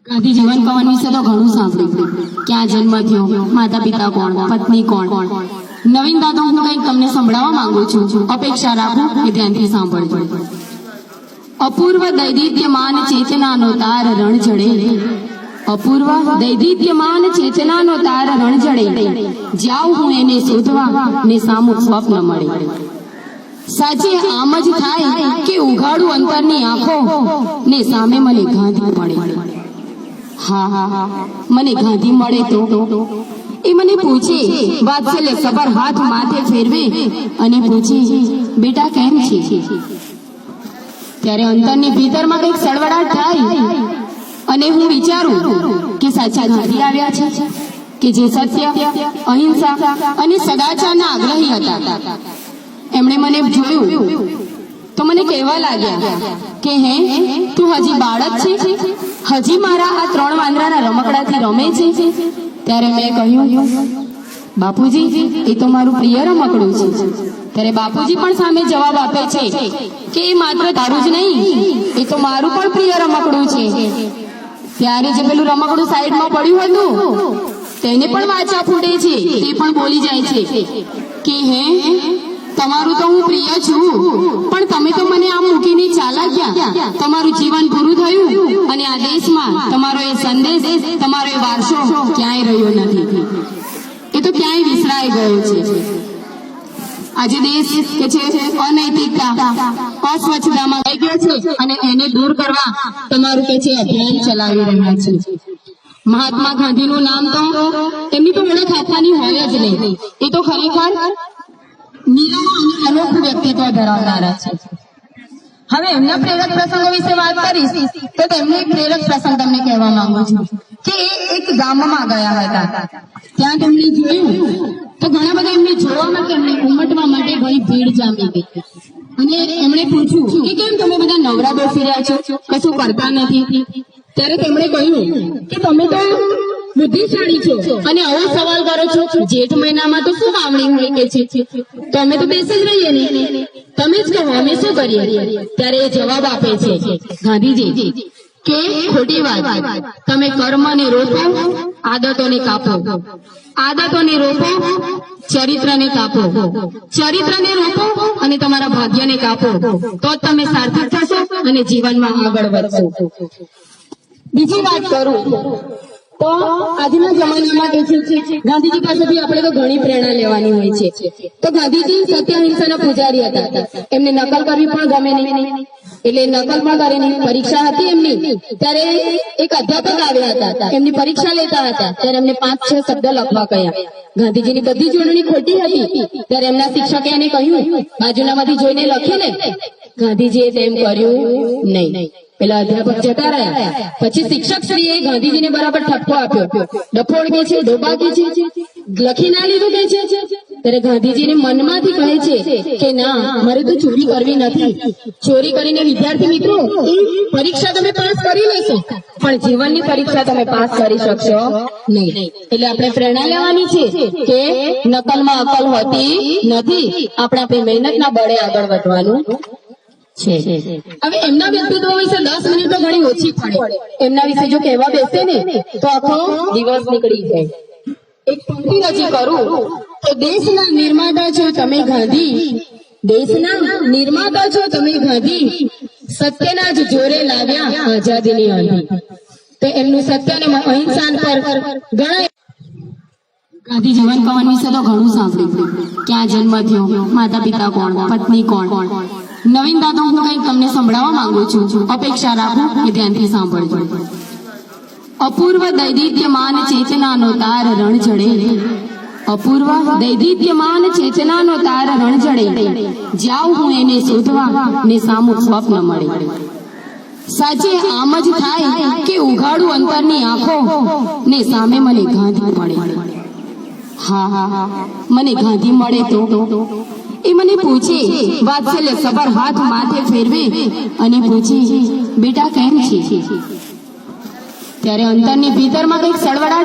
ગાંધી જીવન કવન વિશે તો ઘણું સાંભળ્યું, ક્યાં જન્મ થયો, માતા પિતા કોણ, પત્ની કોણ. નવીન દાદો હું કંઈક તમને સંભળાવવા માંગુ છું, અપેક્ષા રાખો કે ધ્યાનથી સાંભળજો. અપૂર્વ દૈદિત્યમાન ચેતનાનો તાર રણ જડે, અપૂર્વ દૈદિત્યમાન ચેતનાનો તાર રણ જડે, જાઉં હું એને શોધવા ને સામું સ્વપ્ન મળે. સાચે આમ જ થાય કે ઉઘાડું અંતરની આંખો ને સામે મને ગાંધી મળે. હા, મને ગાંધી મળે તો એ મને પૂછે, વાત્સલ્ય સબર હાથ માથે ફેરવે અને પૂછે, બેટા કેમ છે? ત્યારે અંતરની ભીતરમાં કંઈક સળવળાટ થાય અને હું વિચારું કે સાચા ગાંધી આવ્યા છે કે જે સત્ય, અહિંસા અને સદાચારના આગ્રહી હતા. એમણે મને જોયું તો મને કહેવા લાગ્યા કે હે, તું હજી બાળક છે, હજી મારા આ 3 વાંદરાના રમકડાથી રમે છે. ત્યારે મેં કહ્યું, બાપુજી એ તો મારું પ્રિય રમકડું છે. ત્યારે બાપુજી પણ સામે જવાબ આપે છે કે એ માત્ર તારું જ નહીં, એ તો મારું પણ પ્રિય રમકડું છે. ત્યારે જે પેલું રમકડું સાઈડમાં પડ્યું હતું તેને પણ વાચા ફૂટે છે, તે પણ બોલી જાય છે કે હે, તમારું તો હું પ્રિય છું, પણ તમે તો મને આમ મૂકીને ચાલા ગયા. તમારું જીવન પૂરું થયું અને આ દેશમાં તમારો એ સંદેશ, તમારો એ વારસો ક્યાંય રહ્યો નથી, એ તો ક્યાંય વિસરાઈ ગયો છે. આજે દેશ કે છે અનૈતિકતા, અસ્વચ્છતામાં આવી ગયો છે અને એને દૂર કરવા તમારું કે છે અભિયાન ચલાવી રહ્યા છે. મહાત્મા ગાંધીનું નામ તો એમની તો ઓળખ આપવાની હોય જ નહીં, એ તો ખરેખર નિરાળા અને અનોખું વ્યક્તિત્વ ધરાવનારા છે. હવે એમના પ્રેરક પ્રસંગો વિશે વાત કરીશ તો તેમનો એક પ્રેરક પ્રસંગ તમને કહેવા માંગુ છું કે એ એક ગામમાં ગયા હતા. ત્યાં તેમણે જોયું તો ઘણા બધા એમને જોવા માટે, એમને ઉમટવા માટે ઘણી ભીડ જામી ગઈ અને એમણે પૂછ્યું કે કેમ તમે બધા નવરા બેસી રહ્યા છો, કશું કરતા નથી? ત્યારે તેમણે કહ્યું કે તમે તો બુદ્ધિશાળી છો અને આવો સવાલ કરો છો, જેઠ મહિનામાં તો શું વાવણી હોય કે છે, તો અમે તો બેસી જ રહીએ ને, તમે જ કહો અમે શું કરીએ? ત્યારે એ જવાબ આપે છે ગાંધીજી કે ખોટી વાત, તમે કર્મને રોકો, આદતોને કાપો, આદતોને રોકો, ચરિત્રને કાપો, ચરિત્રને રોકો અને તમારા ભાગ્યને કાપો, તો તમે સાર્થક થશો અને જીવનમાં આગળ વધશો. બીજી વાત કરું તો આજના જમાનામાં કે છે ગાંધીજી પાસેથી આપણે તો ઘણી પ્રેરણા લેવાની હોય છે. તો ગાંધીજી સત્ય અહિંસાના પૂજારી હતા, એમને નકલ કરવી પણ ગમે નહીં એટલે નકલ પણ કરે નહીં. પરીક્ષા હતી એમની, ત્યારે એક અધ્યાપક આવ્યા હતા, એમની પરીક્ષા લેતા હતા, ત્યારે એમને 5-6 શબ્દ લખવા કહ્યા. ગાંધીજીની બધી જોડણી ખોટી હતી. ત્યારે એમના શિક્ષકે એને કહ્યું, બાજુનામાંથી જોઈને લખે ને. ગાંધીજીએ તેમ કર્યું નહીં. પેલા અધ્યાપક જતા રહ્યા. પછી શિક્ષક શ્રીએ ગાંધીજીને બરાબર ઠપકો આપ્યો, ડફોડ કે છે, ડોબા કે છે, લખી ના લીધું કે છે. ત્યારે ગાંધીજીને મનમાંથી કહે છે કે ના, મારે તો ચોરી કરવી નથી. ચોરી કરીને વિદ્યાર્થી મિત્રો પરીક્ષા તમે પાસ કરી લેશો, પણ જીવનની પરીક્ષા તમે પાસ કરી શકશો નહીં. એટલે આપણે પ્રેરણા લેવાની છે કે નકલમાં અકલ હોતી નથી, આપણે આપણી મહેનતના બળે આગળ વધવાનું છે. હવે એમના વ્યક્તિત્વ વિશે 10 મિનિટ તો ઘણી ઓછી પડે. એમના વિશે જો કહેવા બેસે ને તો આખો દિવસ નીકળી જાય. એક પંક્તિ રચી કરું તો દેશના નિર્માતા છો તમે ગાંધી, દેશના નિર્માતા છો તમે ગાંધી, સત્યના જ જોરે લાવ્યા આઝાદીની આંધી. તો એમનું સત્ય અને અહિંસા પર ઘણા. ગાંધી જીવન કવન વિશે તો ઘણું સાંભળ્યું, ક્યાં જન્મ થયો, માતા પિતા કોણ, પત્ની કોણ. નવીન દાદો હું કંઈક તમને સંભળાવવા માંગુ છું, અપેક્ષા રાખો કે ધ્યાનથી સાંભળજો. અપૂર્વ દૈદિત્યમાન ચેતનાનો તાર રણ જડે, અપૂર્વ દૈદિત્યમાન ચેતનાનો તાર રણ જડે, જાઉં હું એને શોધવા ને સામું સ્વપ્ન મળે. સાચે આમ જ થાય કે ઉઘાડું અંતરની આંખો ને સામે મને ગાંધી મળે. હા, મને ગાંધી મળે તો એ મને પૂછે, વાત્સલ્ય સબર હાથ માથે ફેરવે અને પૂછે, બેટા કેમ છે? ત્યારે અંતરની ભીતરમાં કંઈક સળવળાટ